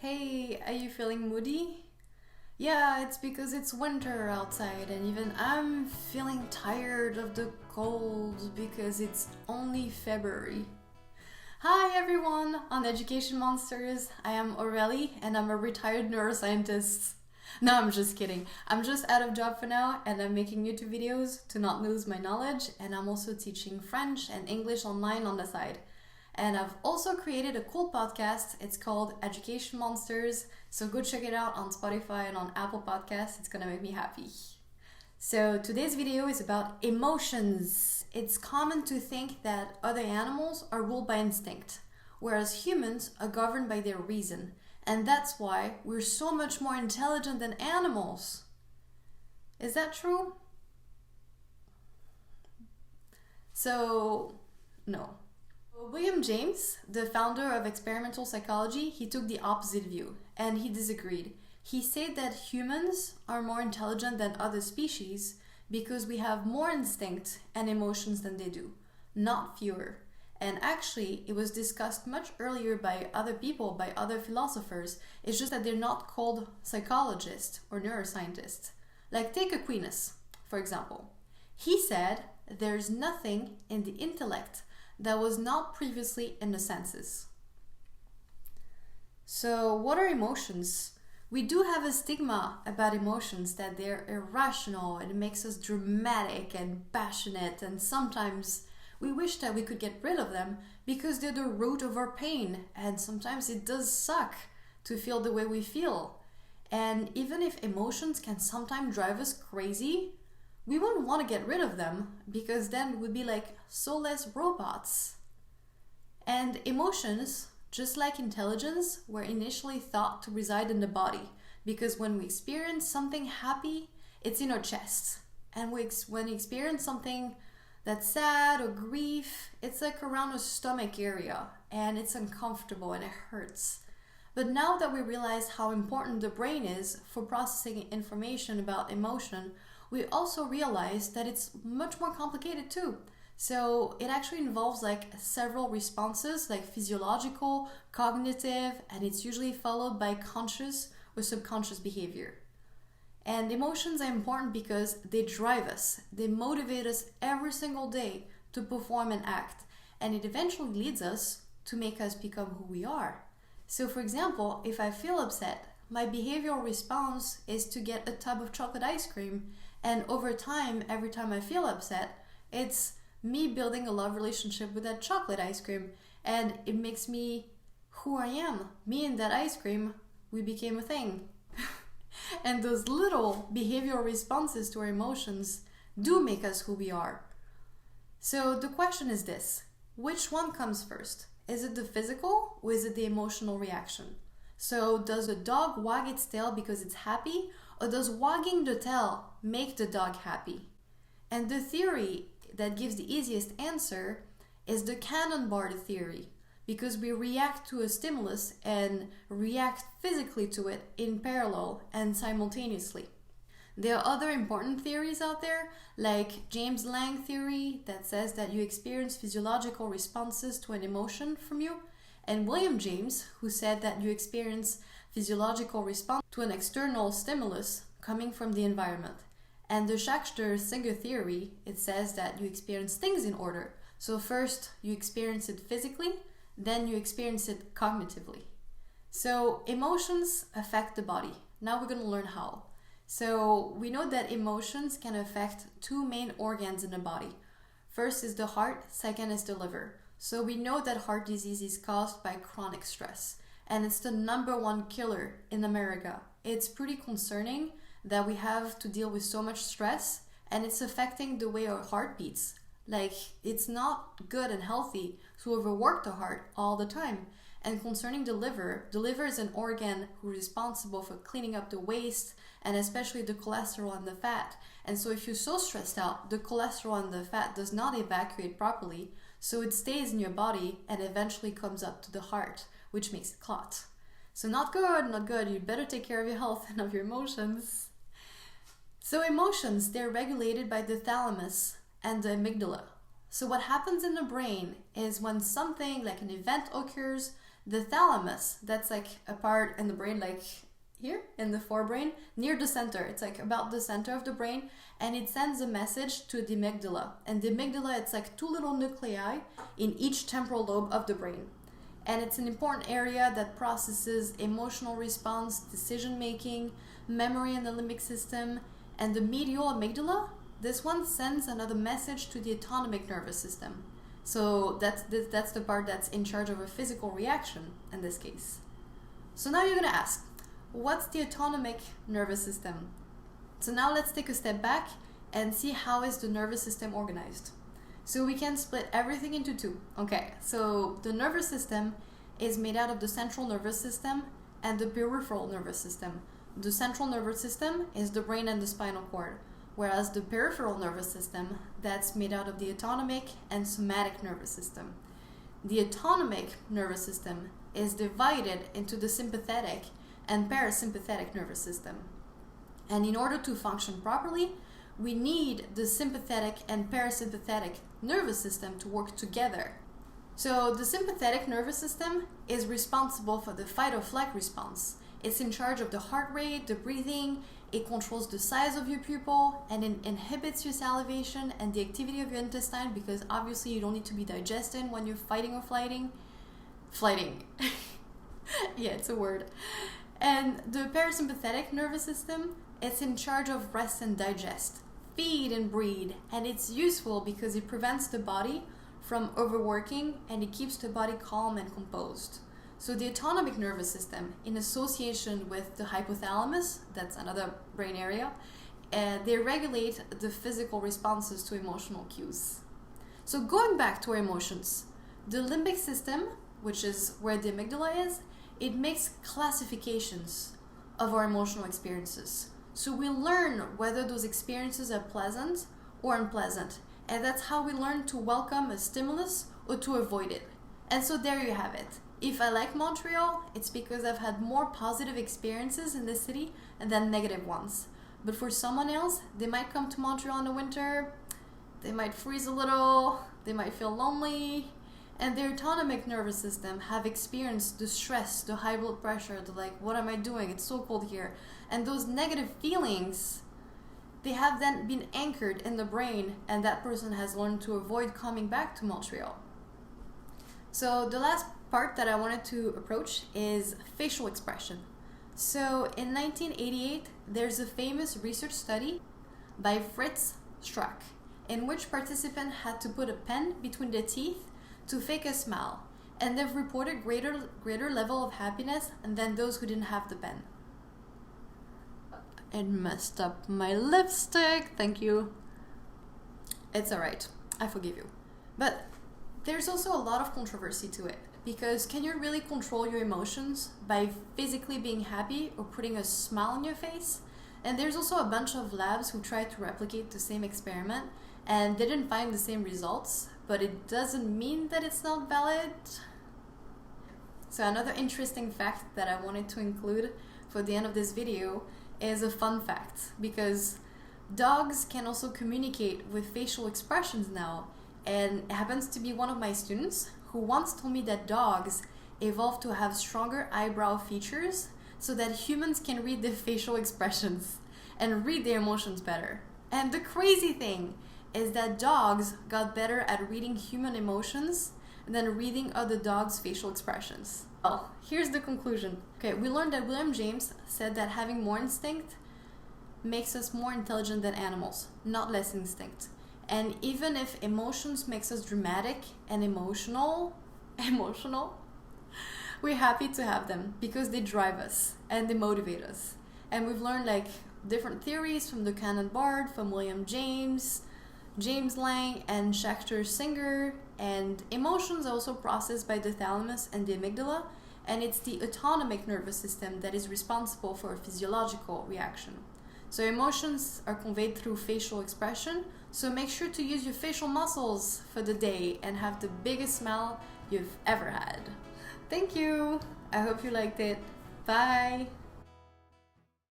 Hey, are you feeling moody? Yeah, it's because it's winter outside and even I'm feeling tired of the cold because it's only February. Hi everyone, on Education Monsters, I am Aurelie and I'm a retired neuroscientist. No, I'm just kidding. I'm just out of job for now and I'm making YouTube videos to not lose my knowledge, and I'm also teaching French and English online on the side. And I've also created a cool podcast. It's called Education Monsters. So go check it out on Spotify and on Apple Podcasts. It's gonna make me happy. So today's video is about emotions. It's common to think that other animals are ruled by instinct, whereas humans are governed by their reason. And that's why we're so much more intelligent than animals. Is that true? So, no. William James, the founder of experimental psychology, he took the opposite view and he disagreed. He said that humans are more intelligent than other species because we have more instinct and emotions than they do, not fewer. And actually, it was discussed much earlier by other people, by other philosophers. It's just that they're not called psychologists or neuroscientists. Like take Aquinas, for example. He said there's nothing in the intellect that was not previously in the senses. So what are emotions? We do have a stigma about emotions, that they're irrational and it makes us dramatic and passionate, and sometimes we wish that we could get rid of them because they're the root of our pain, and sometimes it does suck to feel the way we feel. And even if emotions can sometimes drive us crazy, we wouldn't want to get rid of them because then we'd be like soulless robots. And emotions, just like intelligence, were initially thought to reside in the body because when we experience something happy, it's in our chest. And when we experience something that's sad or grief, it's like around our stomach area and it's uncomfortable and it hurts. But now that we realize how important the brain is for processing information about emotion, we also realize that it's much more complicated too. So it actually involves like several responses, like physiological, cognitive, and it's usually followed by conscious or subconscious behavior. And emotions are important because they drive us, they motivate us every single day to perform and act, and it eventually leads us to make us become who we are. So for example, if I feel upset, my behavioral response is to get a tub of chocolate ice cream. And over time, every time I feel upset, it's me building a love relationship with that chocolate ice cream. And it makes me who I am. Me and that ice cream, we became a thing. And those little behavioral responses to our emotions do make us who we are. So the question is this: which one comes first? Is it the physical or is it the emotional reaction? So does a dog wag its tail because it's happy, or does wagging the tail make the dog happy? And the theory that gives the easiest answer is the cannonball theory, because we react to a stimulus and react physically to it in parallel and simultaneously. There are other important theories out there, like James Lang theory that says that you experience physiological responses to an emotion from you, and William James, who said that you experience physiological response to an external stimulus coming from the environment. And the Schachter-Singer theory, it says that you experience things in order. So first you experience it physically, then you experience it cognitively. So emotions affect the body. Now we're going to learn how. So we know that emotions can affect two main organs in the body. First is the heart, second is the liver. So we know that heart disease is caused by chronic stress, and it's the #1 killer in America. It's pretty concerning that we have to deal with so much stress, and it's affecting the way our heart beats. Like, it's not good and healthy to overwork the heart all the time. And concerning the liver is an organ who's responsible for cleaning up the waste and especially the cholesterol and the fat. And so if you're so stressed out, the cholesterol and the fat does not evacuate properly, so it stays in your body and eventually comes up to the heart, which makes it clot. So not good, not good. You better take care of your health and of your emotions. So emotions, they're regulated by the thalamus and the amygdala. So what happens in the brain is when something like an event occurs, The thalamus, that's like a part in the brain, like here in the forebrain, near the center. It's like about the center of the brain, and it sends a message to the amygdala. And the amygdala, it's like two little nuclei in each temporal lobe of the brain. And it's an important area that processes emotional response, decision making, memory in the limbic system. And the medial amygdala, this one sends another message to the autonomic nervous system. So that's the part that's in charge of a physical reaction in this case. So now you're gonna ask, what's the autonomic nervous system? So now let's take a step back and see how is the nervous system organized. So we can split everything into two. Okay, so the nervous system is made out of the central nervous system and the peripheral nervous system. The central nervous system is the brain and the spinal cord, whereas the peripheral nervous system, that's made out of the autonomic and somatic nervous system. The autonomic nervous system is divided into the sympathetic and parasympathetic nervous system. And in order to function properly, we need the sympathetic and parasympathetic nervous system to work together. So the sympathetic nervous system is responsible for the fight or flight response. It's in charge of the heart rate, the breathing, it controls the size of your pupil, and it inhibits your salivation and the activity of your intestine, because obviously you don't need to be digesting when you're fighting or flighting. Flighting. Yeah, it's a word. And the parasympathetic nervous system, it's in charge of rest and digest, feed and breathe, and it's useful because it prevents the body from overworking and it keeps the body calm and composed. So the autonomic nervous system, in association with the hypothalamus, that's another brain area, they regulate the physical responses to emotional cues. So going back to our emotions, the limbic system, which is where the amygdala is, it makes classifications of our emotional experiences. So we learn whether those experiences are pleasant or unpleasant. And that's how we learn to welcome a stimulus or to avoid it. And so there you have it. If I like Montreal, it's because I've had more positive experiences in the city than negative ones. But for someone else, they might come to Montreal in the winter, they might freeze a little, they might feel lonely, and their autonomic nervous system have experienced the stress, the high blood pressure, the like, what am I doing? It's so cold here. And those negative feelings, they have then been anchored in the brain, and that person has learned to avoid coming back to Montreal. So the last part that I wanted to approach is facial expression. So in 1988, there's a famous research study by Fritz Strack, in which participants had to put a pen between their teeth to fake a smile, and they've reported greater level of happiness than those who didn't have the pen. It messed up my lipstick, thank you. It's alright, I forgive you. But there's also a lot of controversy to it, because can you really control your emotions by physically being happy or putting a smile on your face? And there's also a bunch of labs who tried to replicate the same experiment and didn't find the same results, but it doesn't mean that it's not valid. So another interesting fact that I wanted to include for the end of this video is a fun fact, because dogs can also communicate with facial expressions now, and it happens to be one of my students who once told me that dogs evolved to have stronger eyebrow features so that humans can read their facial expressions and read their emotions better. And the crazy thing is that dogs got better at reading human emotions than reading other dogs' facial expressions. Well, here's the conclusion. Okay, we learned that William James said that having more instinct makes us more intelligent than animals, not less instinct. And even if emotions makes us dramatic and emotional, we're happy to have them because they drive us and they motivate us. And we've learned like different theories from the Canon Bard, from William James, James Lang, and Schachter Singer. And emotions are also processed by the thalamus and the amygdala, and it's the autonomic nervous system that is responsible for a physiological reaction. So emotions are conveyed through facial expression, so make sure to use your facial muscles for the day and have the biggest smile you've ever had. Thank you! I hope you liked it. Bye!